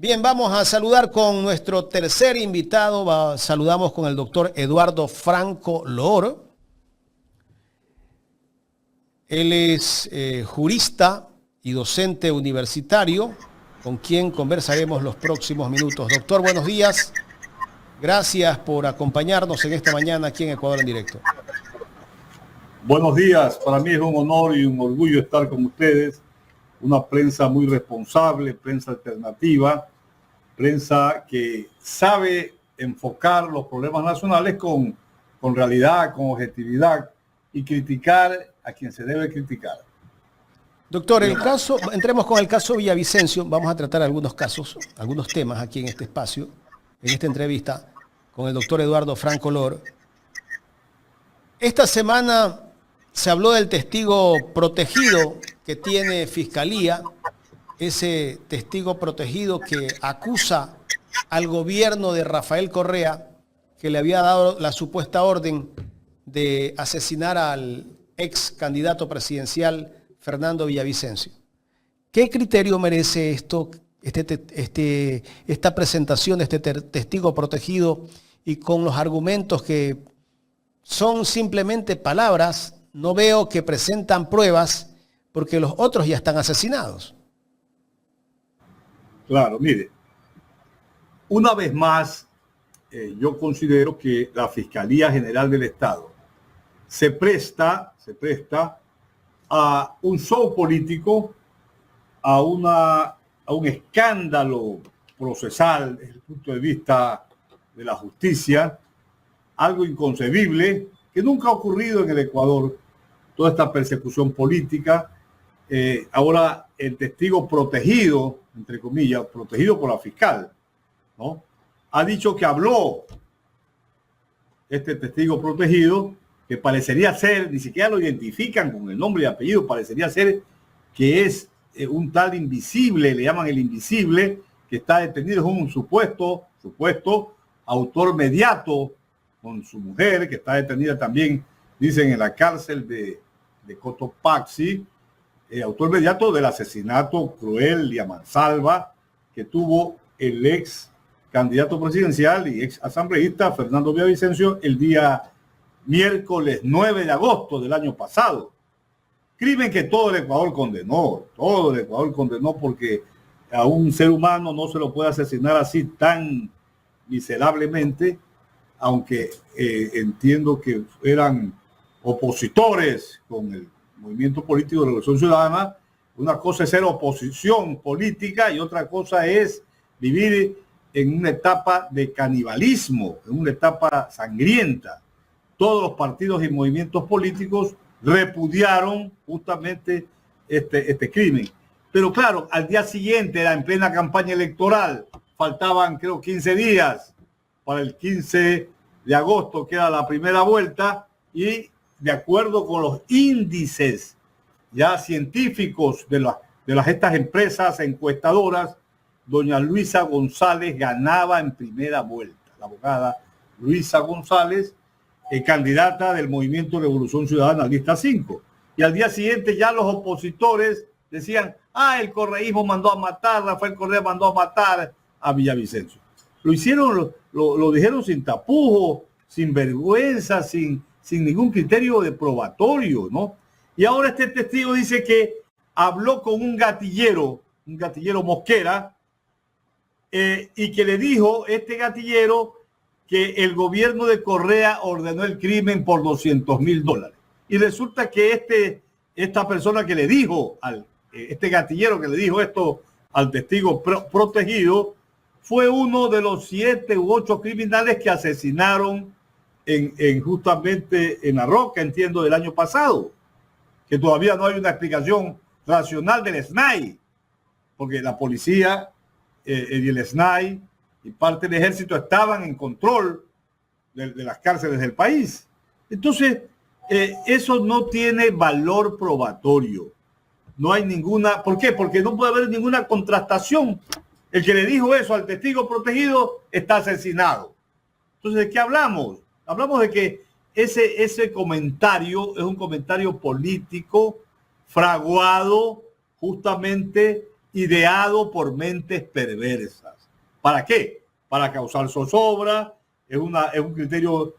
Bien, vamos a saludar con nuestro tercer invitado. Saludamos con el doctor Eduardo Franco Lor. Él es jurista y docente universitario, con quien conversaremos los próximos minutos. Doctor, buenos días. Gracias por acompañarnos en esta mañana aquí en Ecuador en Directo. Buenos días. Para mí es un honor y un orgullo estar con ustedes. Una prensa muy responsable, prensa alternativa, prensa que sabe enfocar los problemas nacionales con realidad, con objetividad y criticar a quien se debe criticar. Doctor, entremos con el caso Villavicencio. Vamos a tratar algunos casos, algunos temas aquí en este espacio, en esta entrevista con el doctor Eduardo Franco Lor. Esta semana se habló del testigo protegido que tiene Fiscalía, ese testigo protegido que acusa al gobierno de Rafael Correa, que le había dado la supuesta orden de asesinar al ex candidato presidencial Fernando Villavicencio. ¿Qué criterio merece esto, esta presentación de este testigo protegido y con los argumentos que son simplemente palabras? No veo que presentan pruebas porque los otros ya están asesinados. Claro, mire, una vez más, yo considero que la Fiscalía General del Estado se presta a un show político, a un escándalo procesal desde el punto de vista de la justicia, algo inconcebible que nunca ha ocurrido en el Ecuador, toda esta persecución política. Ahora el testigo protegido, entre comillas, protegido por la fiscal, ¿no?, ha dicho que habló este testigo protegido, que parecería ser, ni siquiera lo identifican con el nombre y apellido, parecería ser que es un tal invisible, le llaman el invisible, que está detenido, es un supuesto autor mediato con su mujer, que está detenida también, dicen, en la cárcel de Cotopaxi, autor mediato del asesinato cruel y a mansalva que tuvo el ex candidato presidencial y ex asambleísta Fernando Villavicencio el día miércoles 9 de agosto del año pasado. Crimen que todo el Ecuador condenó, porque a un ser humano no se lo puede asesinar así tan miserablemente, aunque entiendo que eran opositores con el movimiento político de Revolución Ciudadana. Una cosa es ser oposición política y otra cosa es vivir en una etapa de canibalismo, en una etapa sangrienta. Todos los partidos y movimientos políticos repudiaron justamente este crimen. Pero claro, al día siguiente, era en plena campaña electoral, faltaban creo 15 días para el 15 de agosto, que era la primera vuelta, y de acuerdo con los índices ya científicos de estas empresas encuestadoras, doña Luisa González ganaba en primera vuelta. La abogada Luisa González, candidata del Movimiento Revolución Ciudadana, lista 5. Y al día siguiente ya los opositores decían, el correísmo mandó a matar, Rafael Correa mandó a matar a Villavicencio. Lo hicieron, lo dijeron sin tapujo, sin vergüenza, sin ningún criterio de probatorio, ¿no? Y ahora este testigo dice que habló con un gatillero Mosquera, y que le dijo este gatillero que el gobierno de Correa ordenó el crimen por $200,000. Y resulta que esta persona que le dijo, este gatillero que le dijo esto al testigo protegido, fue uno de los 7 u 8 criminales que asesinaron justamente en La Roca, entiendo, del año pasado, que todavía no hay una explicación racional del SNAI, porque la policía y el SNAI y parte del ejército estaban en control de las cárceles del país. Entonces, eso no tiene valor probatorio. No hay ninguna... ¿Por qué? Porque no puede haber ninguna contrastación. El que le dijo eso al testigo protegido está asesinado. Entonces, ¿de qué hablamos? Hablamos de que ese comentario es un comentario político fraguado justamente ideado por mentes perversas. ¿Para qué? Para causar zozobra, es un criterio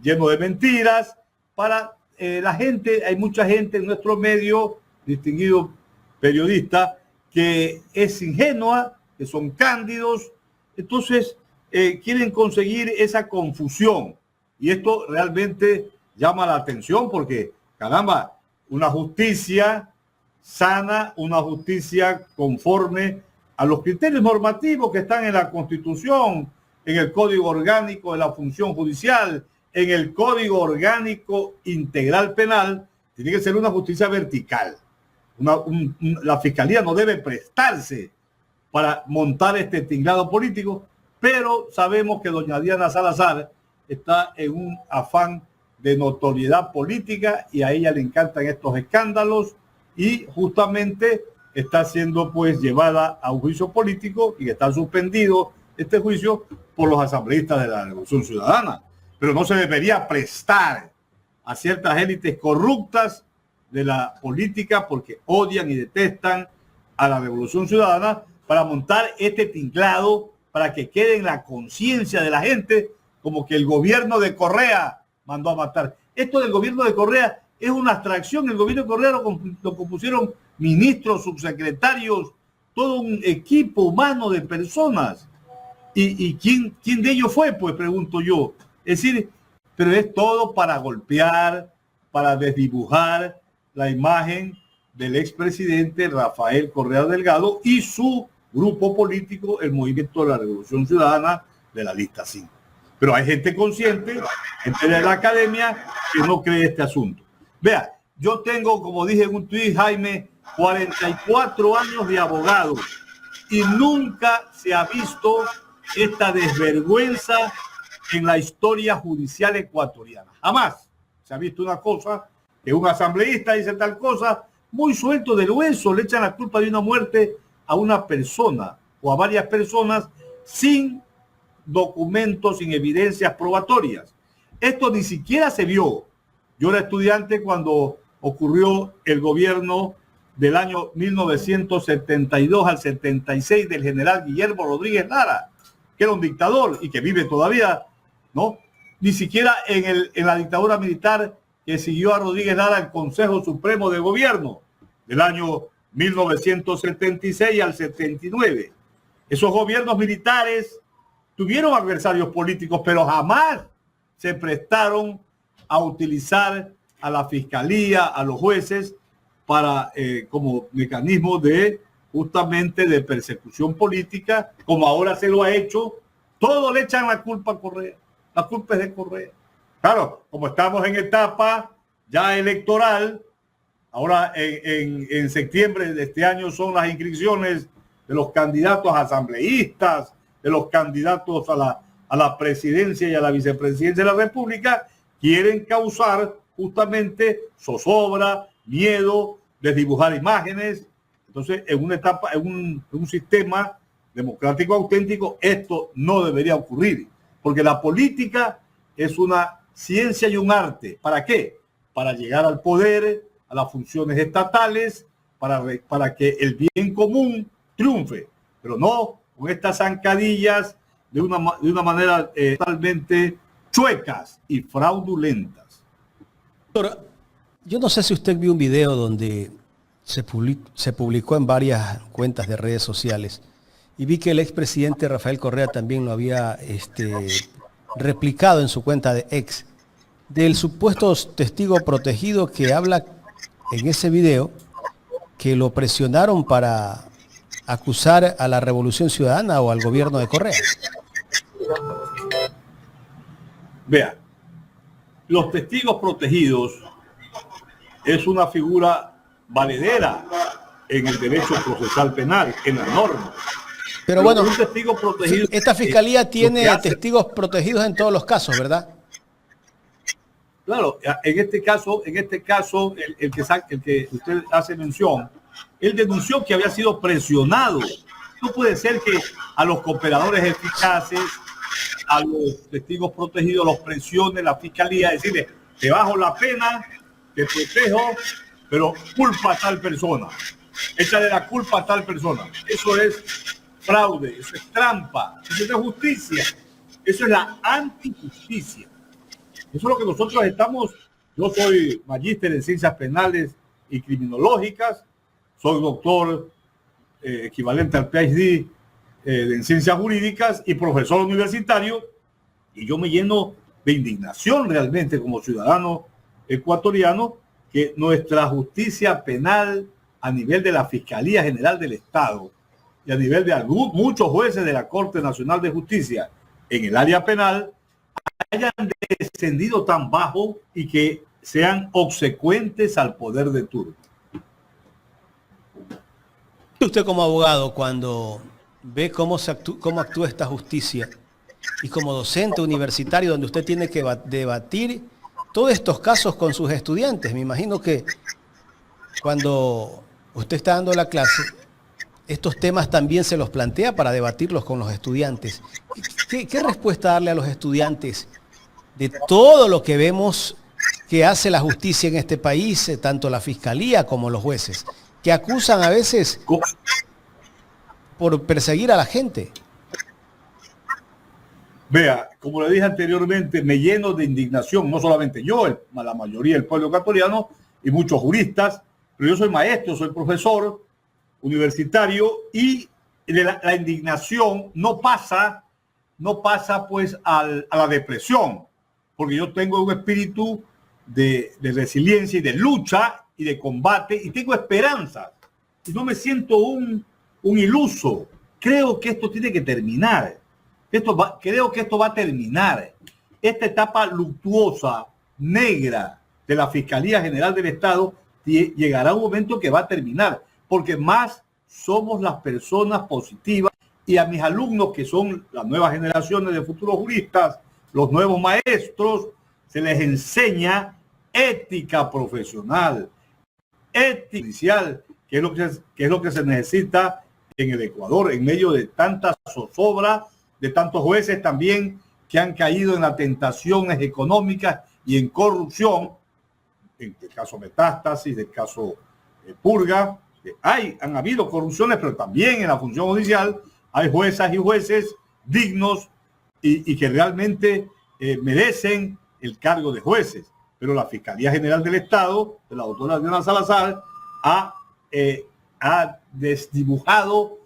lleno de mentiras. Para la gente, hay mucha gente en nuestro medio, distinguido periodista, que es ingenua, que son cándidos, entonces quieren conseguir esa confusión. Y esto realmente llama la atención porque, caramba, una justicia sana, una justicia conforme a los criterios normativos que están en la Constitución, en el Código Orgánico de la Función Judicial, en el Código Orgánico Integral Penal, tiene que ser una justicia vertical. La Fiscalía no debe prestarse para montar este tinglado político, pero sabemos que doña Diana Salazar está en un afán de notoriedad política y a ella le encantan estos escándalos y justamente está siendo pues llevada a un juicio político y está suspendido este juicio por los asambleístas de la Revolución Ciudadana. Pero no se debería prestar a ciertas élites corruptas de la política porque odian y detestan a la Revolución Ciudadana para montar este tinglado para que quede en la conciencia de la gente como que el gobierno de Correa mandó a matar. Esto del gobierno de Correa es una abstracción. El gobierno de Correa lo compusieron ministros, subsecretarios, todo un equipo humano de personas. ¿Y quién de ellos fue? Pues pregunto yo. Es decir, pero es todo para golpear, para desdibujar la imagen del expresidente Rafael Correa Delgado y su grupo político, el Movimiento de la Revolución Ciudadana de la Lista 5. Pero hay gente consciente, gente de la academia, que no cree este asunto. Vea, yo tengo, como dije en un tuit, Jaime, 44 años de abogado y nunca se ha visto esta desvergüenza en la historia judicial ecuatoriana. Jamás se ha visto una cosa que un asambleísta dice tal cosa, muy suelto del hueso, le echan la culpa de una muerte a una persona o a varias personas sin documentos, sin evidencias probatorias. Esto ni siquiera se vio. Yo era estudiante cuando ocurrió el gobierno del año 1972 al 76 del general Guillermo Rodríguez Lara, que era un dictador y que vive todavía, ¿no? Ni siquiera en la dictadura militar que siguió a Rodríguez Lara el Consejo Supremo de Gobierno del año 1976 al 79. Esos gobiernos militares tuvieron adversarios políticos, pero jamás se prestaron a utilizar a la fiscalía, a los jueces, para como mecanismo de justamente de persecución política, como ahora se lo ha hecho. Todos le echan la culpa a Correa. La culpa es de Correa. Claro, como estamos en etapa ya electoral, ahora en septiembre de este año son las inscripciones de los candidatos asambleístas, de los candidatos a la presidencia y a la vicepresidencia de la República, quieren causar justamente zozobra, miedo, desdibujar imágenes. Entonces, en una etapa, en un sistema democrático auténtico, esto no debería ocurrir, porque la política es una ciencia y un arte. ¿Para qué? Para llegar al poder, a las funciones estatales, para que el bien común triunfe, pero no con estas zancadillas de una manera totalmente chuecas y fraudulentas. Doctor, yo no sé si usted vio un video donde se publicó en varias cuentas de redes sociales y vi que el expresidente Rafael Correa también lo había replicado en su cuenta de X, del supuesto testigo protegido que habla en ese video que lo presionaron para acusar a la Revolución Ciudadana o al gobierno de Correa. Vea, los testigos protegidos es una figura valedera en el derecho procesal penal, en la norma. Pero bueno, un testigo protegido, esta fiscalía tiene testigos protegidos en todos los casos, ¿verdad? Claro, en este caso, el que usted hace mención, él denunció que había sido presionado. No puede ser que a los cooperadores eficaces, a los testigos protegidos, los presione la fiscalía, decirle, te bajo la pena, te protejo, pero culpa a tal persona. échale la culpa a tal persona. Eso es fraude, eso es trampa, eso es justicia, eso es la antijusticia. Eso es lo que nosotros estamos. Yo soy magíster en ciencias penales y criminológicas, soy doctor equivalente al PhD en ciencias jurídicas y profesor universitario, y yo me lleno de indignación realmente como ciudadano ecuatoriano que nuestra justicia penal a nivel de la Fiscalía General del Estado y a nivel de muchos jueces de la Corte Nacional de Justicia en el área penal hayan descendido tan bajo y que sean obsecuentes al poder de turno. Usted como abogado, cuando ve cómo actúa esta justicia y como docente universitario donde usted tiene que debatir todos estos casos con sus estudiantes, me imagino que cuando usted está dando la clase, estos temas también se los plantea para debatirlos con los estudiantes. ¿Qué respuesta darle a los estudiantes de todo lo que vemos que hace la justicia en este país, tanto la fiscalía como los jueces, que acusan a veces por perseguir a la gente? Vea, como le dije anteriormente, me lleno de indignación, no solamente yo, la mayoría del pueblo ecuatoriano y muchos juristas, pero yo soy maestro, soy profesor universitario y la indignación no pasa pues a la depresión, porque yo tengo un espíritu de resiliencia y de lucha y de combate y tengo esperanza y no me siento un iluso. Creo que esto tiene que terminar. Creo que esto va a terminar. Esta etapa luctuosa, negra de la Fiscalía General del Estado llegará un momento que va a terminar, porque más somos las personas positivas y a mis alumnos, que son las nuevas generaciones de futuros juristas, los nuevos maestros, se les enseña ética profesional, ética judicial, que es lo que se necesita en el Ecuador, en medio de tanta zozobra, de tantos jueces también que han caído en las tentaciones económicas y en corrupción, en el caso Metástasis, del caso Purga. Han habido corrupciones, pero también en la función judicial hay juezas y jueces dignos y que realmente merecen el cargo de jueces. Pero la Fiscalía General del Estado, de la doctora Diana Salazar, ha desdibujado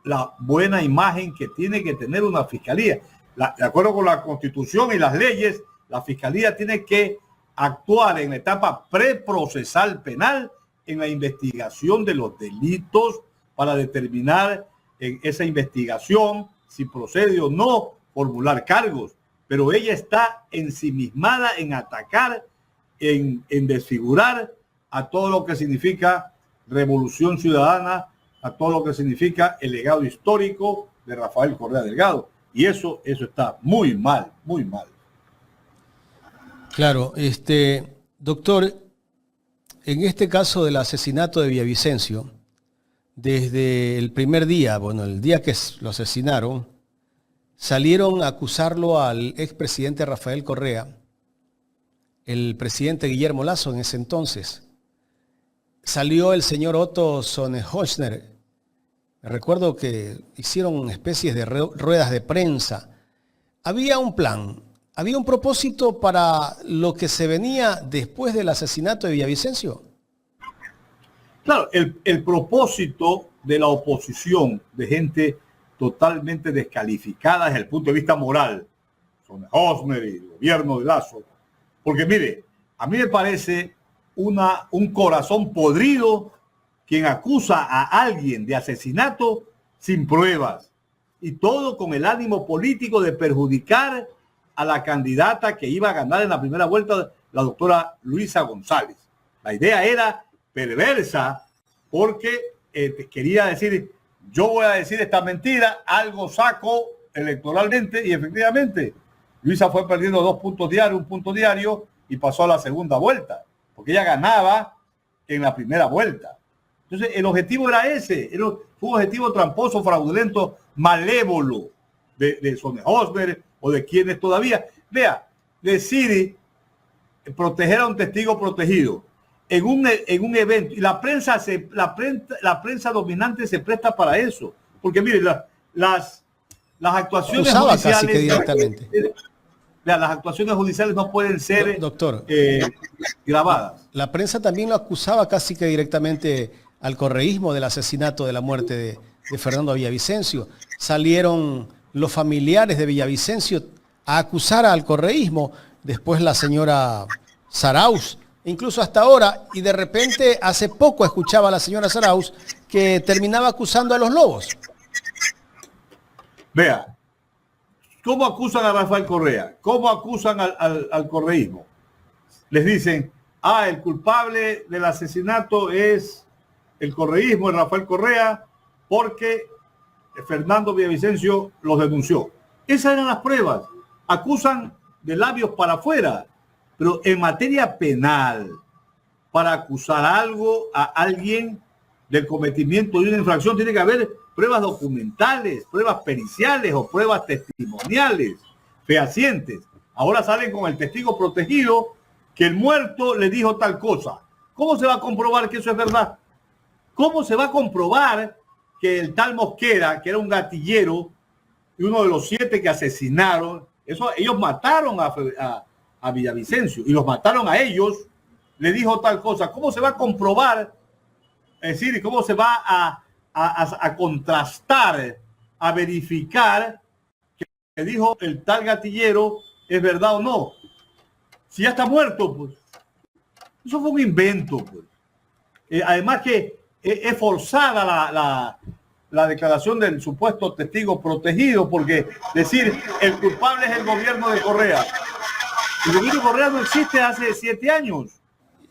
la buena imagen que tiene que tener una fiscalía. De acuerdo con la Constitución y las leyes, la fiscalía tiene que actuar en la etapa preprocesal penal en la investigación de los delitos para determinar en esa investigación si procede o no formular cargos. Pero ella está ensimismada en atacar, en desfigurar a todo lo que significa revolución ciudadana, a todo lo que significa el legado histórico de Rafael Correa Delgado. Y eso está muy mal, muy mal. Claro, doctor, en este caso del asesinato de Villavicencio, desde el primer día, el día que lo asesinaron, salieron a acusarlo al expresidente Rafael Correa, el presidente Guillermo Lasso en ese entonces. Salió el señor Otto Sonnenholzner. Recuerdo que hicieron especies de ruedas de prensa. Había un plan, había un propósito para lo que se venía después del asesinato de Villavicencio. Claro, el propósito de la oposición, de gente totalmente descalificada desde el punto de vista moral, Sonnenholzner y el gobierno de Lasso, porque mire, a mí me parece un corazón podrido quien acusa a alguien de asesinato sin pruebas y todo con el ánimo político de perjudicar a la candidata que iba a ganar en la primera vuelta, la doctora Luisa González. La idea era perversa porque quería decir, yo voy a decir esta mentira, algo saco electoralmente, y efectivamente Luisa fue perdiendo 2 puntos diarios, 1 punto diario, y pasó a la segunda vuelta, porque ella ganaba en la primera vuelta. Entonces el objetivo era ese, fue un objetivo tramposo, fraudulento, malévolo de Sonnenholzner o de quienes todavía. Vea, decide proteger a un testigo protegido en un evento, y la prensa dominante se presta para eso, porque mire, las actuaciones Acusaba casi que judiciales directamente. las actuaciones judiciales no pueden ser Doctor, grabadas. la prensa también lo acusaba casi que directamente al correísmo del asesinato, de la muerte de Fernando Villavicencio. Salieron los familiares de Villavicencio a acusar al correísmo, después la señora Zarauz, incluso hasta ahora, y de repente hace poco escuchaba a la señora Zarauz que terminaba acusando a los lobos. Vea, ¿cómo acusan a Rafael Correa? ¿Cómo acusan al correísmo? Les dicen, el culpable del asesinato es el correísmo, es Rafael Correa, porque Fernando Villavicencio los denunció. Esas eran las pruebas. Acusan de labios para afuera, pero en materia penal, para acusar algo a alguien del cometimiento de una infracción, tiene que haber pruebas documentales, pruebas periciales o pruebas testimoniales, fehacientes. Ahora salen con el testigo protegido que el muerto le dijo tal cosa. ¿Cómo se va a comprobar que eso es verdad? ¿Cómo se va a comprobar que el tal Mosquera, que era un gatillero y uno de los 7 que asesinaron, ellos mataron a Villavicencio y los mataron a ellos, le dijo tal cosa? ¿Cómo se va a comprobar? Es decir, ¿cómo se va a contrastar, a verificar que dijo el tal gatillero es verdad o no? Si ya está muerto, pues. Eso fue un invento, pues. Además que es forzada la declaración del supuesto testigo protegido, porque decir el culpable es el gobierno de Correa. El gobierno de Correa no existe hace 7 años.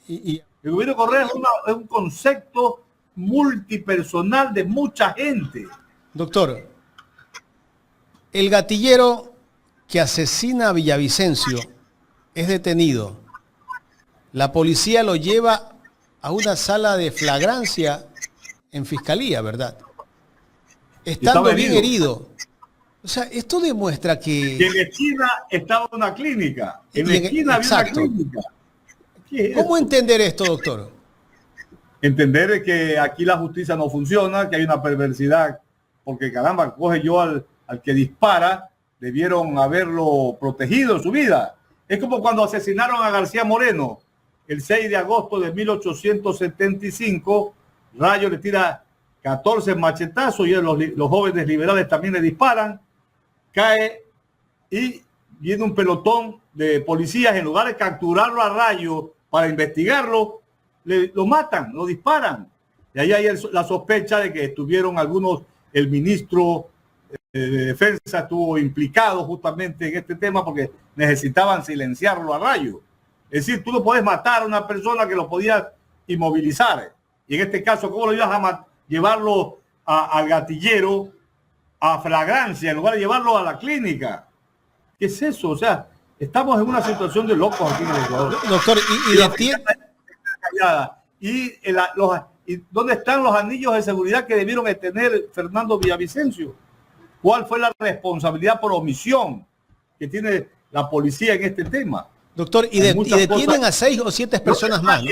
El gobierno de Correa es un concepto multipersonal de mucha gente. Doctor, el gatillero que asesina a Villavicencio es detenido. La policía lo lleva a una sala de flagrancia en fiscalía, ¿verdad? Estando bien herido. O sea, esto demuestra que... Y en la esquina estaba una clínica. En la esquina había una clínica. ¿Cómo entender esto, doctor? Entender que aquí la justicia no funciona, que hay una perversidad, porque caramba, coge yo al que dispara, debieron haberlo protegido en su vida. Es como cuando asesinaron a García Moreno el 6 de agosto de 1875, Rayo le tira 14 machetazos y los jóvenes liberales también le disparan, cae y viene un pelotón de policías, en lugar de capturarlo a Rayo para investigarlo, lo matan, lo disparan. Y ahí hay la sospecha de que estuvieron algunos, el ministro de Defensa estuvo implicado justamente en este tema porque necesitaban silenciarlo a Rayo. Es decir, tú no puedes matar a una persona que lo podías inmovilizar. Y en este caso, ¿cómo lo ibas a llevarlo al gatillero a flagrancia en lugar de llevarlo a la clínica? ¿Qué es eso? O sea, estamos en una situación de locos aquí en el Ecuador. Doctor, ¿y dónde están los anillos de seguridad que debieron tener Fernando Villavicencio? ¿Cuál fue la responsabilidad por omisión que tiene la policía en este tema? Doctor, y detienen a 6 o 7 personas más, ¿no?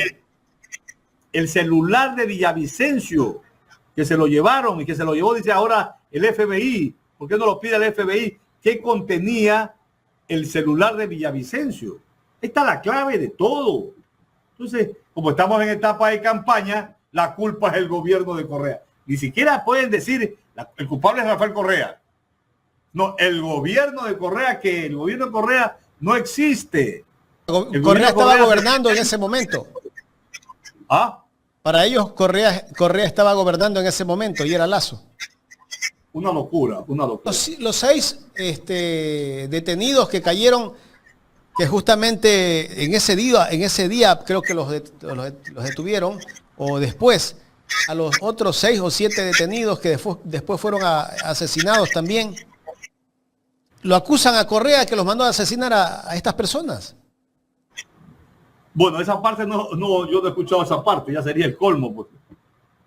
El celular de Villavicencio, que se lo llevaron y que se lo llevó, dice ahora el FBI. ¿Por qué no lo pide el FBI? ¿Qué contenía el celular de Villavicencio? Esta es la clave de todo. Entonces, como estamos en etapa de campaña, la culpa es el gobierno de Correa. Ni siquiera pueden decir el culpable es Rafael Correa. No, el gobierno de Correa, que el gobierno de Correa no existe. Correa estaba gobernando en ese momento. Para ellos Correa estaba gobernando en ese momento y era Lazo. Una locura, una locura. Los 6 detenidos que cayeron, que justamente en ese día creo que los detuvieron, o después a los otros 6 o 7 detenidos que después fueron asesinados también, lo acusan a Correa que los mandó a asesinar a estas personas. Bueno, esa parte no, yo no he escuchado esa parte, ya sería el colmo. Pues.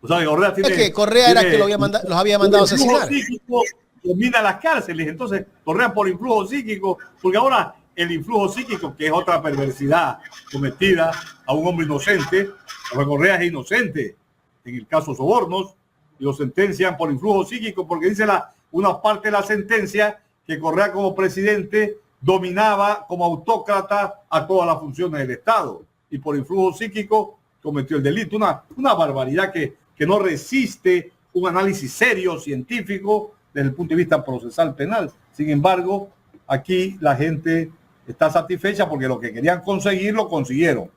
O sea, Correa tiene... Es que Correa era que los había mandado a asesinar. Psíquico domina las cárceles, entonces Correa por influjo psíquico, porque ahora el influjo psíquico, que es otra perversidad cometida a un hombre inocente, Rafael Correa es inocente en el caso Sobornos y lo sentencian por influjo psíquico porque dice una parte de la sentencia que Correa como presidente dominaba como autócrata a todas las funciones del Estado y por influjo psíquico cometió el delito. Una barbaridad que no resiste un análisis serio, científico, desde el punto de vista procesal penal. Sin embargo, aquí la gente está satisfecha porque lo que querían conseguir lo consiguieron.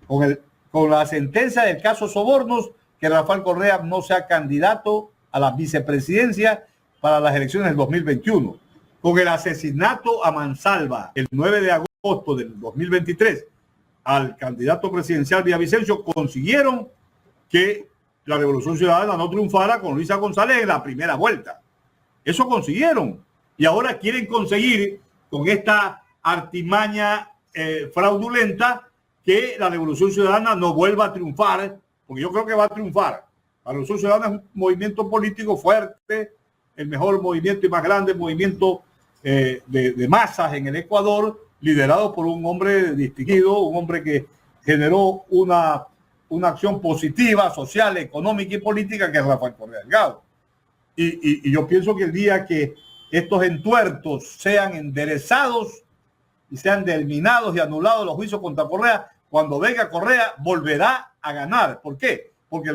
Con la sentencia del caso Sobornos, que Rafael Correa no sea candidato a la vicepresidencia para las elecciones del 2021. Con el asesinato a mansalva el 9 de agosto del 2023 al candidato presidencial Villavicencio, consiguieron que la Revolución Ciudadana no triunfara con Luisa González en la primera vuelta. Eso consiguieron. Y ahora quieren conseguir con esta artimaña fraudulenta que la Revolución Ciudadana no vuelva a triunfar, porque yo creo que va a triunfar. La Revolución Ciudadana es un movimiento político fuerte, el mejor movimiento y más grande movimiento de masas en el Ecuador, liderado por un hombre distinguido, un hombre que generó una acción positiva, social, económica y política, que es Rafael Correa Delgado. Y yo pienso que el día que estos entuertos sean enderezados y sean terminados y anulados los juicios contra Correa, cuando venga Correa volverá a ganar. ¿Por qué? Porque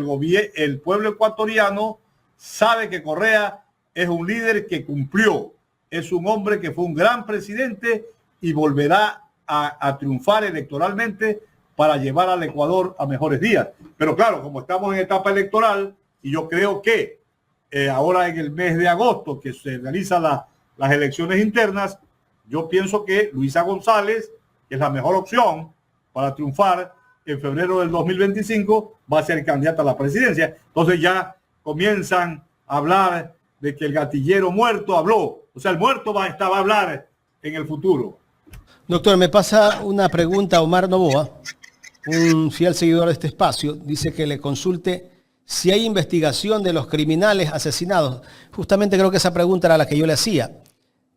el pueblo ecuatoriano sabe que Correa es un líder que cumplió, es un hombre que fue un gran presidente y volverá a triunfar electoralmente para llevar al Ecuador a mejores días. Pero claro, como estamos en etapa electoral, y yo creo que ahora en el mes de agosto que se realizan las elecciones internas, yo pienso que Luisa González, que es la mejor opción para triunfar en febrero del 2025, va a ser candidata a la presidencia. Entonces ya comienzan a hablar de que el gatillero muerto habló. O sea, el muerto va a hablar en el futuro. Doctor, me pasa una pregunta Omar Novoa, un fiel seguidor de este espacio. Dice que le consulte si hay investigación de los criminales asesinados. Justamente creo que esa pregunta era la que yo le hacía,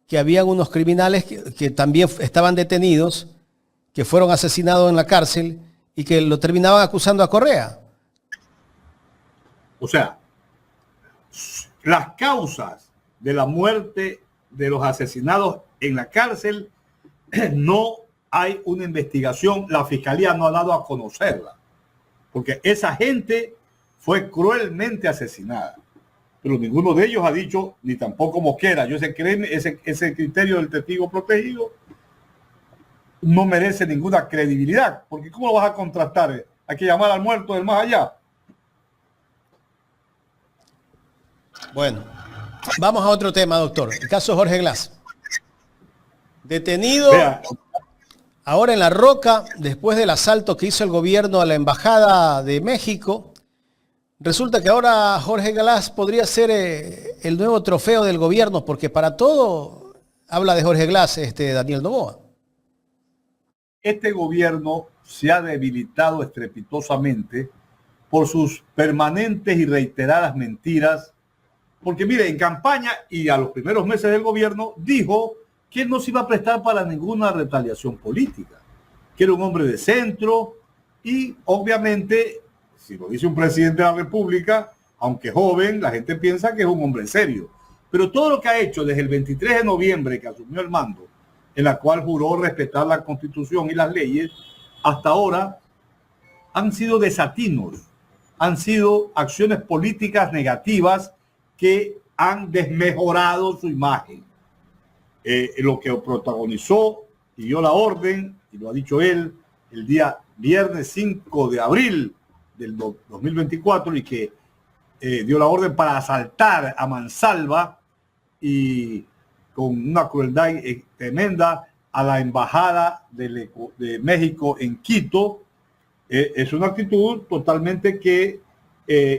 que había unos criminales que también estaban detenidos, que fueron asesinados en la cárcel y que lo terminaban acusando a Correa. O sea, las causas de la muerte de los asesinados en la cárcel no hay una investigación, la fiscalía no ha dado a conocerla, porque esa gente fue cruelmente asesinada, pero ninguno de ellos ha dicho, ni tampoco Mosquera. Yo sé que ese criterio del testigo protegido no merece ninguna credibilidad, porque ¿cómo lo vas a contrastar? Hay que llamar al muerto del más allá. Bueno, vamos a otro tema, doctor. El caso Jorge Glass. Detenido ahora en La Roca, después del asalto que hizo el gobierno a la Embajada de México. Resulta que ahora Jorge Glass podría ser el nuevo trofeo del gobierno, porque para todo habla de Jorge Glass, Daniel Novoa. Este gobierno se ha debilitado estrepitosamente por sus permanentes y reiteradas mentiras. Porque mire, en campaña y a los primeros meses del gobierno dijo que él no se iba a prestar para ninguna retaliación política, que era un hombre de centro y obviamente, si lo dice un presidente de la República, aunque joven, la gente piensa que es un hombre serio. Pero todo lo que ha hecho desde el 23 de noviembre que asumió el mando, en la cual juró respetar la Constitución y las leyes, hasta ahora han sido desatinos, han sido acciones políticas negativas que han desmejorado su imagen. Lo que protagonizó y dio la orden, y lo ha dicho él, el día viernes 5 de abril del 2024, y que dio la orden para asaltar a mansalva y con una crueldad tremenda a la embajada de México en Quito, es una actitud totalmente que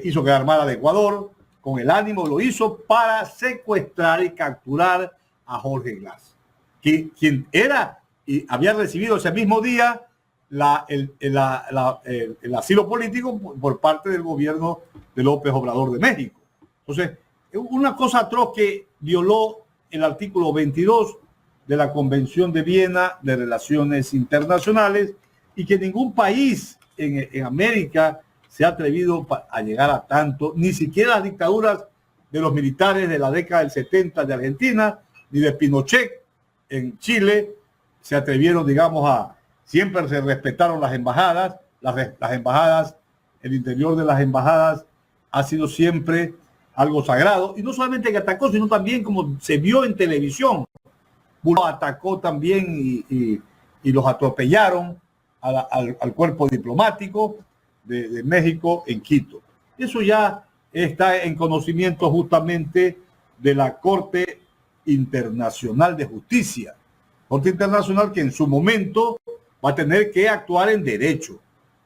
hizo quedar mal al Ecuador. Con el ánimo lo hizo para secuestrar y capturar a Jorge Glass, quien era y había recibido ese mismo día el asilo político por parte del gobierno de López Obrador de México. Entonces, una cosa atroz que violó el artículo 22 de la Convención de Viena de Relaciones Internacionales y que ningún país en América se ha atrevido a llegar a tanto, ni siquiera las dictaduras de los militares de la década del 70 de Argentina, ni de Pinochet en Chile, se atrevieron, digamos, siempre se respetaron las embajadas, las embajadas, el interior de las embajadas ha sido siempre algo sagrado, y no solamente que atacó, sino también como se vio en televisión, atacó también y los atropellaron al cuerpo diplomático de México en Quito. Eso ya está en conocimiento justamente de la Corte Internacional de Justicia. Corte Internacional que en su momento va a tener que actuar en derecho,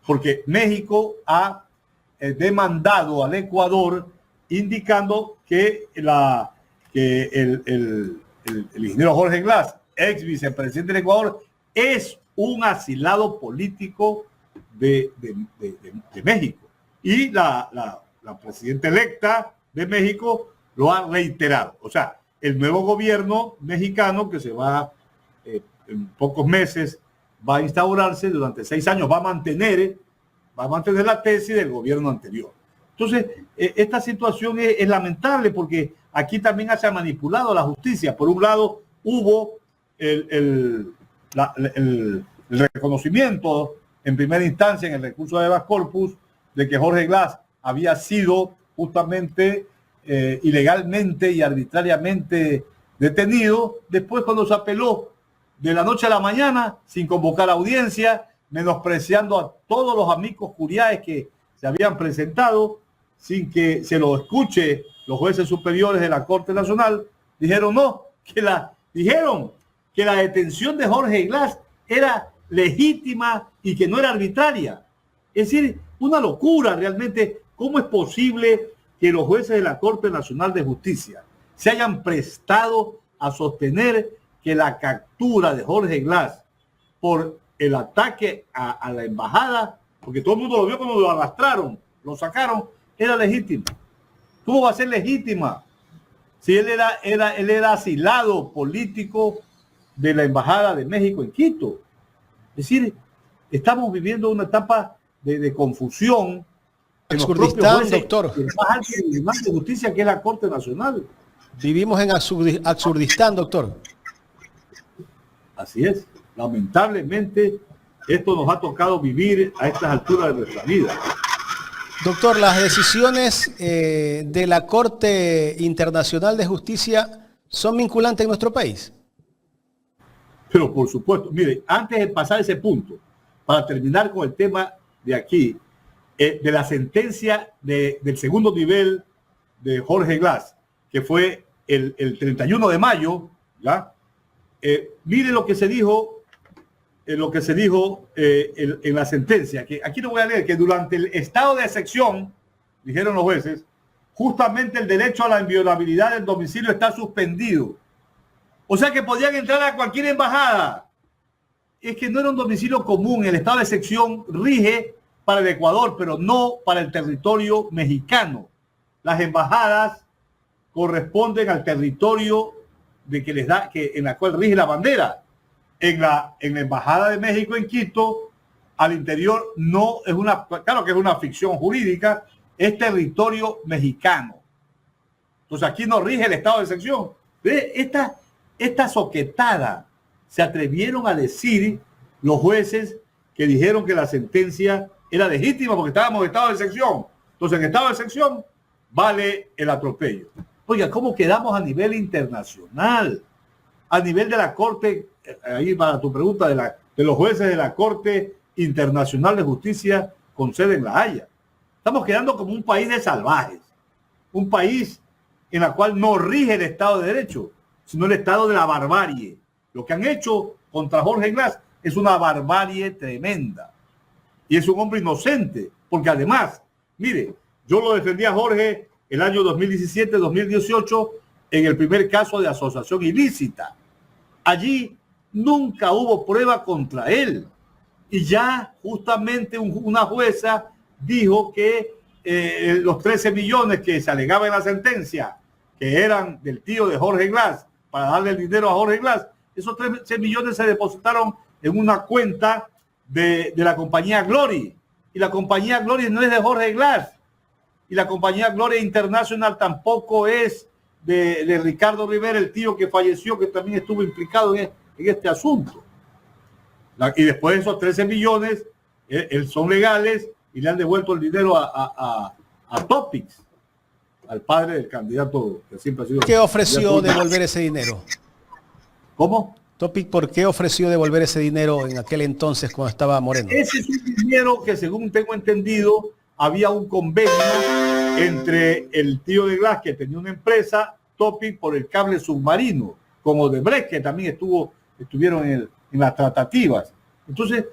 porque México ha demandado al Ecuador indicando que el ingeniero Jorge Glass, ex vicepresidente del Ecuador, es un asilado político de México. Y la presidenta electa de México lo ha reiterado. O sea, el nuevo gobierno mexicano que se va en pocos meses va a instaurarse durante 6 años, va a mantener la tesis del gobierno anterior. Entonces, esta situación es lamentable porque aquí también se ha manipulado la justicia. Por un lado, hubo el reconocimiento en primera instancia en el recurso de habeas corpus de que Jorge Glass había sido justamente ilegalmente y arbitrariamente detenido. Después, cuando se apeló de la noche a la mañana, sin convocar audiencia, menospreciando a todos los amigos curiaes que se habían presentado, sin que se lo escuche los jueces superiores de la Corte Nacional, dijeron que la detención de Jorge Glass era legítima y que no era arbitraria. Es decir, una locura realmente. ¿Cómo es posible que los jueces de la Corte Nacional de Justicia se hayan prestado a sostener que la captura de Jorge Glass por el ataque a la embajada, porque todo el mundo lo vio cuando lo arrastraron, lo sacaron, era legítima? ¿Cómo va a ser legítima si él era asilado político de la Embajada de México en Quito? Es decir, estamos viviendo una etapa de confusión en los propios jueces, doctor. El más alto tribunal de justicia, que es la Corte Nacional. Vivimos en Absurdistán, doctor. Así es. Lamentablemente, esto nos ha tocado vivir a estas alturas de nuestra vida. Doctor, las decisiones de la Corte Internacional de Justicia son vinculantes en nuestro país. Pero por supuesto, mire, antes de pasar ese punto, para terminar con el tema de aquí, de la sentencia del segundo nivel de Jorge Glass, que fue el 31 de mayo, ¿ya? Mire lo que se dijo, en la sentencia, que aquí no voy a leer, que durante el estado de excepción, dijeron los jueces, justamente el derecho a la inviolabilidad del domicilio está suspendido. O sea que podían entrar a cualquier embajada. Es que no era un domicilio común. El estado de excepción rige para el Ecuador, pero no para el territorio mexicano. Las embajadas corresponden al territorio en la cual rige la bandera. En la Embajada de México en Quito, al interior no es claro que es una ficción jurídica, es territorio mexicano. Entonces aquí no rige el estado de excepción. Esta soquetada se atrevieron a decir los jueces que dijeron que la sentencia era legítima porque estábamos en estado de excepción. Entonces en estado de excepción vale el atropello. Oiga, ¿cómo quedamos a nivel internacional? A nivel de la Corte, ahí para tu pregunta, de los jueces de la Corte Internacional de Justicia con sede en La Haya. Estamos quedando como un país de salvajes, un país en el cual no rige el Estado de Derecho, sino el Estado de la barbarie. Lo que han hecho contra Jorge Glass es una barbarie tremenda. Y es un hombre inocente, porque además, mire, yo lo defendí a Jorge el año 2017-2018 en el primer caso de asociación ilícita. Allí nunca hubo prueba contra él. Y ya justamente una jueza dijo que los 13 millones que se alegaba en la sentencia, que eran del tío de Jorge Glass, para darle el dinero a Jorge Glass, esos 13 millones se depositaron en una cuenta de la compañía Glory, Y la compañía Gloria no es de Jorge Glass. Y la compañía Gloria International tampoco es de Ricardo Rivera, el tío que falleció, que también estuvo implicado en este asunto. Y después esos 13 millones son legales y le han devuelto el dinero a Topics, al padre del candidato que siempre ha sido. ¿Qué ofreció devolver ese dinero? ¿Cómo? Topic, ¿por qué ofreció devolver ese dinero en aquel entonces cuando estaba Moreno? Ese es un dinero que, según tengo entendido, había un convenio entre el tío de Glass, que tenía una empresa, Topic, por el cable submarino, con Odebrecht, que también estuvieron en las tratativas. Entonces,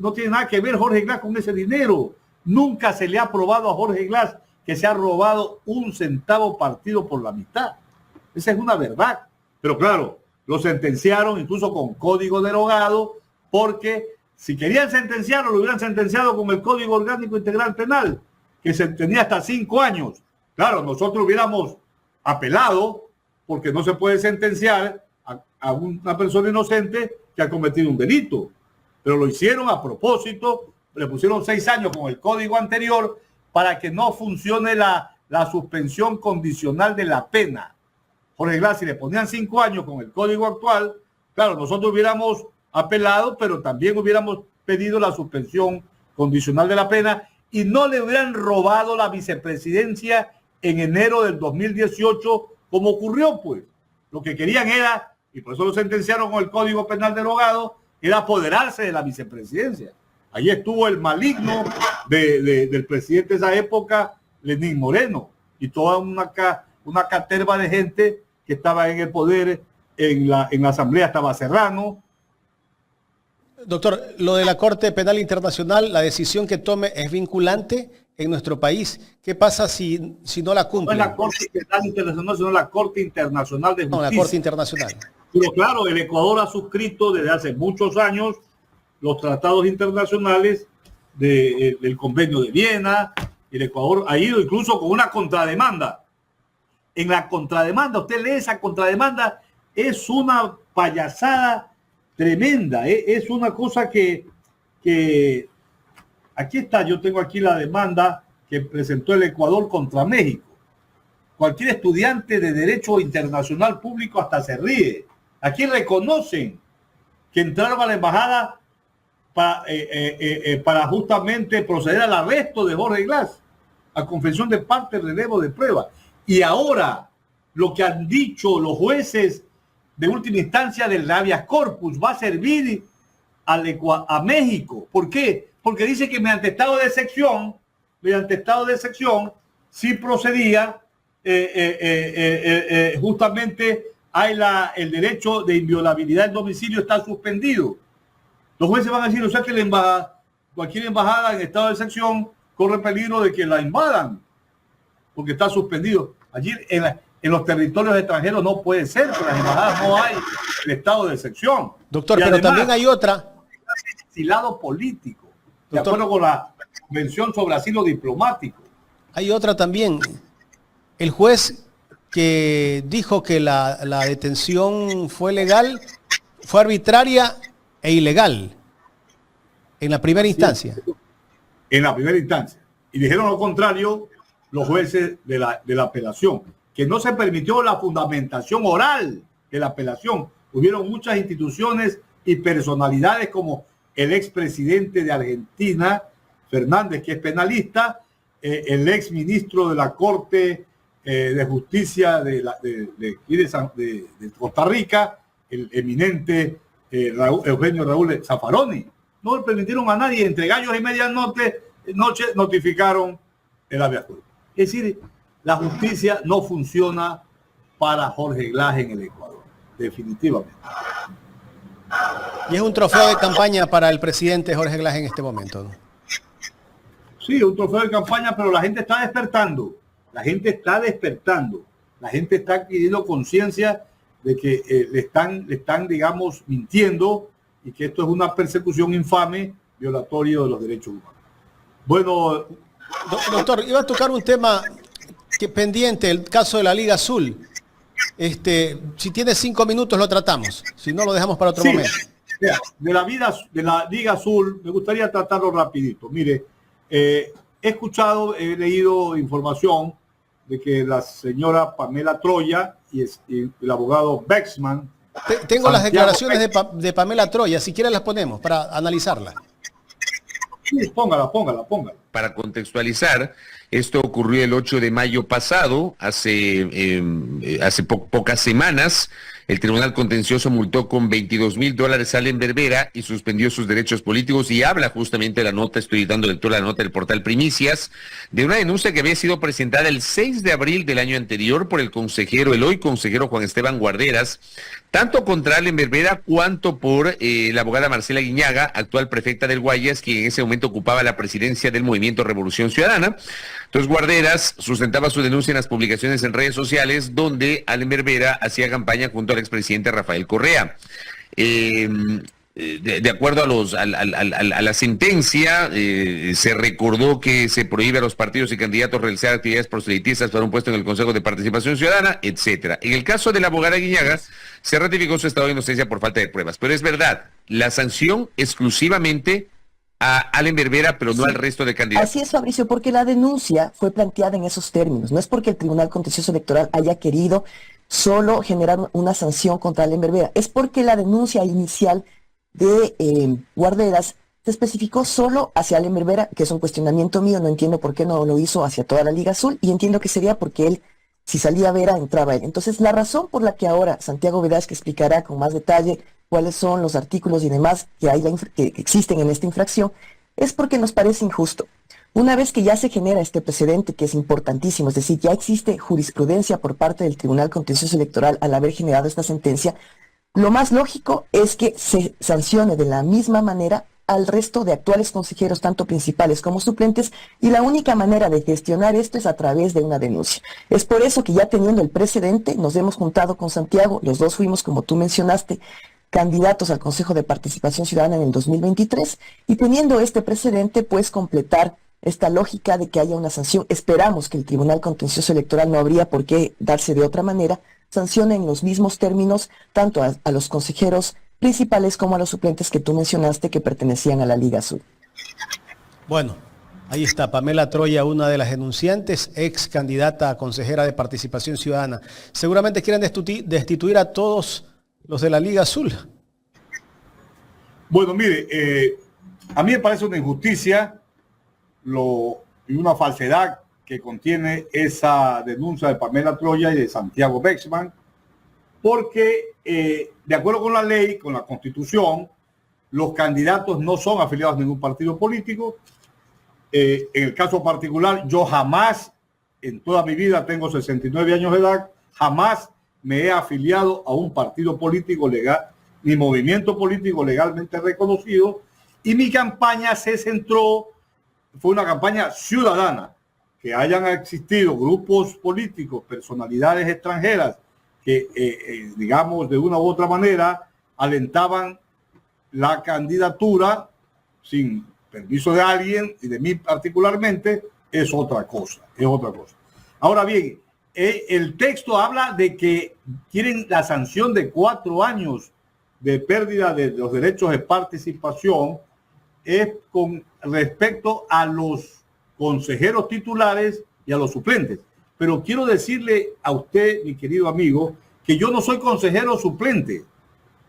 no tiene nada que ver Jorge Glass con ese dinero. Nunca se le ha probado a Jorge Glass que se ha robado un centavo partido por la mitad. Esa es una verdad. Pero claro, lo sentenciaron incluso con código derogado, porque si querían sentenciarlo, lo hubieran sentenciado con el Código Orgánico Integral Penal, que se tenía hasta 5 años. Claro, nosotros hubiéramos apelado, porque no se puede sentenciar a una persona inocente que ha cometido un delito. Pero lo hicieron a propósito, le pusieron 6 años con el código anterior para que no funcione la suspensión condicional de la pena. Jorge Glass, si le ponían 5 años con el código actual, claro, nosotros hubiéramos apelado, pero también hubiéramos pedido la suspensión condicional de la pena y no le hubieran robado la vicepresidencia en enero del 2018, como ocurrió, pues. Lo que querían era, y por eso lo sentenciaron con el Código Penal derogado, era apoderarse de la vicepresidencia. Allí estuvo el maligno del presidente de esa época, Lenín Moreno, y toda una caterva de gente que estaba en el poder. En la asamblea estaba Serrano. Doctor, lo de la Corte Penal Internacional, la decisión que tome es vinculante en nuestro país. ¿Qué pasa si no la cumple? No es la Corte Penal Internacional, sino la Corte Internacional de Justicia. No, la Corte Internacional. Pero claro, el Ecuador ha suscrito desde hace muchos años los tratados internacionales del Convenio de Viena. El Ecuador ha ido incluso con una contrademanda. En la contrademanda, usted lee esa contrademanda, es una payasada tremenda. Es una cosa que aquí está, yo tengo aquí la demanda que presentó el Ecuador contra México. Cualquier estudiante de Derecho Internacional Público hasta se ríe. Aquí reconocen que entraron a la embajada para justamente proceder al arresto de Jorge Glass, a confesión de parte, relevo de prueba. Y ahora, lo que han dicho los jueces de última instancia del habeas corpus va a servir a México. ¿Por qué? Porque dice que mediante estado de excepción, sí procedía, justamente hay el derecho de inviolabilidad del domicilio está suspendido. Los jueces van a decir, o sea que cualquier embajada en estado de excepción corre peligro de que la invadan, porque está suspendido. Allí en los territorios extranjeros no puede ser, que las embajadas no hay el estado de excepción. Doctor, y pero además, también hay otra. Exilado político, de Doctor, acuerdo con la Convención sobre Asilo Diplomático. Hay otra también. El juez que dijo que la detención fue legal, fue arbitraria e ilegal en la primera instancia. En la primera instancia. Y dijeron lo contrario los jueces de la apelación, que no se permitió la fundamentación oral de la apelación. Hubieron muchas instituciones y personalidades como el expresidente de Argentina, Fernández, que es penalista, el exministro de la Corte de Justicia de Costa Rica, el eminente Eugenio Raúl Zaffaroni. No le permitieron a nadie, entre gallos y medianoche notificaron el habeas corpus. Es decir, la justicia no funciona para Jorge Glass en el Ecuador, definitivamente. Y es un trofeo de campaña para el presidente Jorge Glass en este momento, ¿no? Sí, un trofeo de campaña, pero la gente está despertando. La gente está despertando. La gente está adquiriendo conciencia de que le están, digamos, mintiendo y que esto es una persecución infame, violatorio de los derechos humanos. Bueno, doctor, iba a tocar un tema pendiente, el caso de la Liga Azul. Si tiene 5 minutos lo tratamos, si no lo dejamos para otro momento. Mira, de la Liga Azul, me gustaría tratarlo rapidito. Mire, he leído información de que la señora Pamela Troya y el abogado Bexman. Tengo las declaraciones de Pamela Troya, si quieres las ponemos para analizarlas. Sí, póngala. Para contextualizar, esto ocurrió el 8 de mayo pasado, hace pocas semanas. El Tribunal Contencioso multó con $22,000 a Allen Berbera y suspendió sus derechos políticos, y habla justamente la nota, estoy dando lectura a la nota del portal Primicias, de una denuncia que había sido presentada el 6 de abril del año anterior por el hoy consejero Juan Esteban Guarderas, tanto contra Allen Berbera cuanto por la abogada Marcela Guiñaga, actual prefecta del Guayas, quien en ese momento ocupaba la presidencia del Movimiento Revolución Ciudadana. Entonces Guarderas sustentaba su denuncia en las publicaciones en redes sociales, donde Allen Berbera hacía campaña junto al expresidente Rafael Correa. De acuerdo a la sentencia, se recordó que se prohíbe a los partidos y candidatos realizar actividades proselitistas para un puesto en el Consejo de Participación Ciudadana, etcétera. En el caso de la abogada Guiñaga, se ratificó su estado de inocencia por falta de pruebas. Pero es verdad, la sanción exclusivamente a Allen Berbera, pero no al resto de candidatos. Así es, Fabricio, porque la denuncia fue planteada en esos términos. No es porque el Tribunal Contencioso Electoral haya querido solo generar una sanción contra Allen Berbera, es porque la denuncia inicial de Guarderas se especificó solo hacia Allen Berbera, que es un cuestionamiento mío, no entiendo por qué no lo hizo hacia toda la Liga Azul, y entiendo que sería porque él, si salía Vera, entraba él. Entonces, la razón por la que ahora Santiago Velázquez explicará con más detalle cuáles son los artículos y demás que existen en esta infracción, es porque nos parece injusto. Una vez que ya se genera este precedente, que es importantísimo, es decir, ya existe jurisprudencia por parte del Tribunal Contencioso Electoral al haber generado esta sentencia, lo más lógico es que se sancione de la misma manera al resto de actuales consejeros, tanto principales como suplentes, y la única manera de gestionar esto es a través de una denuncia. Es por eso que ya teniendo el precedente, nos hemos juntado con Santiago, los dos fuimos, como tú mencionaste, candidatos al Consejo de Participación Ciudadana en el 2023, y teniendo este precedente, pues completar esta lógica de que haya una sanción. Esperamos que el Tribunal Contencioso Electoral, no habría por qué darse de otra manera, sancione en los mismos términos tanto a los consejeros principales como a los suplentes que tú mencionaste que pertenecían a la Liga Azul. Bueno, ahí está Pamela Troya, una de las denunciantes, ex candidata a consejera de Participación Ciudadana. Seguramente quieren destituir a todos los de la Liga Azul. Bueno, mire, a mí me parece una injusticia y una falsedad que contiene esa denuncia de Pamela Troya y de Santiago Bexman, porque de acuerdo con la ley, con la Constitución, los candidatos no son afiliados a ningún partido político. En el caso particular, yo jamás, en toda mi vida, tengo 69 años de edad, jamás me he afiliado a un partido político legal, ni movimiento político legalmente reconocido, y mi campaña fue una campaña ciudadana. Que hayan existido grupos políticos, personalidades extranjeras que, digamos, de una u otra manera alentaban la candidatura sin permiso de alguien y de mí particularmente, es otra cosa. Ahora bien, el texto habla de que quieren la sanción de 4 años de pérdida de los derechos de participación, es con respecto a los consejeros titulares y a los suplentes. Pero quiero decirle a usted, mi querido amigo, que yo no soy consejero suplente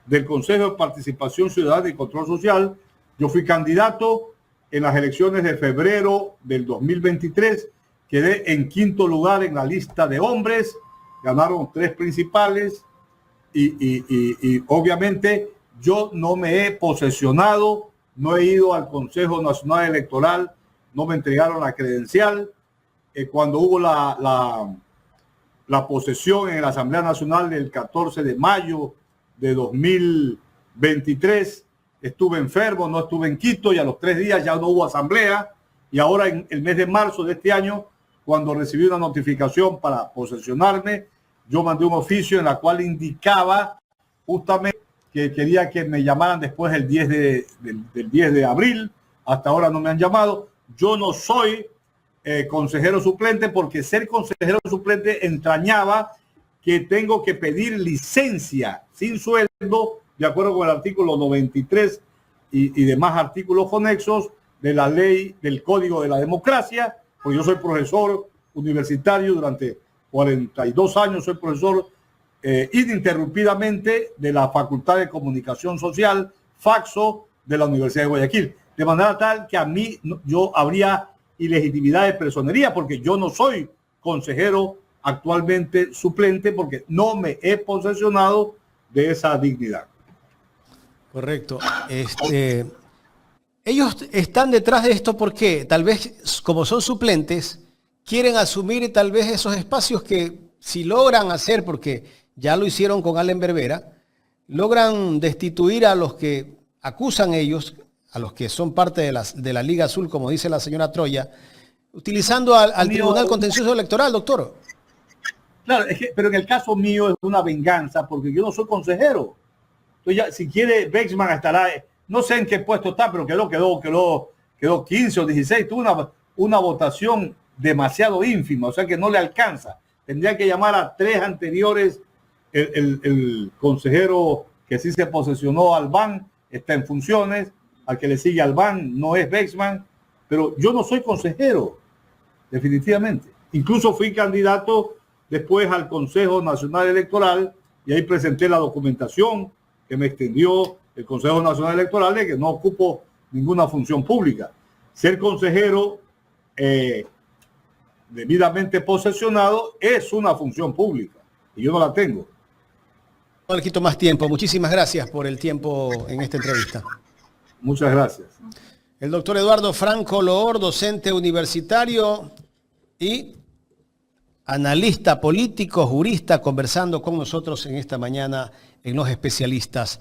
del Consejo de Participación Ciudadana y Control Social. Yo fui candidato en las elecciones de febrero del 2023. Quedé en 5º lugar en la lista de hombres. Ganaron 3 principales y obviamente yo no me he posesionado, no he ido al Consejo Nacional Electoral, no me entregaron la credencial. Cuando hubo la posesión en la Asamblea Nacional del 14 de mayo de 2023, estuve enfermo, no estuve en Quito, y a los 3 días ya no hubo asamblea. Y ahora en el mes de marzo de este año, cuando recibí una notificación para posesionarme, yo mandé un oficio en la cual indicaba justamente que quería que me llamaran después del 10 de abril. Hasta ahora no me han llamado. Yo no soy consejero suplente, porque ser consejero suplente entrañaba que tengo que pedir licencia sin sueldo de acuerdo con el artículo 93 y demás artículos conexos de la ley del Código de la Democracia, porque yo soy profesor universitario durante 42 años, soy profesor ininterrumpidamente de la Facultad de Comunicación Social, Faxo, de la Universidad de Guayaquil. De manera tal que a mí yo habría ilegitimidad de personería, porque yo no soy consejero actualmente suplente, porque no me he posesionado de esa dignidad. Correcto. Ellos están detrás de esto porque tal vez, como son suplentes, quieren asumir tal vez esos espacios que si logran hacer, porque ya lo hicieron con Allen Berbera, logran destituir a los que acusan ellos, a los que son parte de la Liga Azul, como dice la señora Troya, utilizando al Tribunal Contencioso Electoral, doctor. Claro, pero en el caso mío es una venganza, porque yo no soy consejero. Entonces ya, si quiere, Bexman estará, no sé en qué puesto está, pero quedó 15 o 16, tuvo una votación demasiado ínfima, o sea que no le alcanza. Tendría que llamar a 3 anteriores. El consejero que sí se posesionó, Albán, está en funciones. Al que le sigue Albán no es Bexman, pero yo no soy consejero, definitivamente. Incluso fui candidato después al Consejo Nacional Electoral y ahí presenté la documentación que me extendió el Consejo Nacional Electoral de que no ocupo ninguna función pública. Ser consejero debidamente posesionado es una función pública y yo no la tengo. No le quito más tiempo. Muchísimas gracias por el tiempo en esta entrevista. Muchas gracias. El doctor Eduardo Franco Loor, docente universitario y analista político, jurista, conversando con nosotros en esta mañana en Los Especialistas.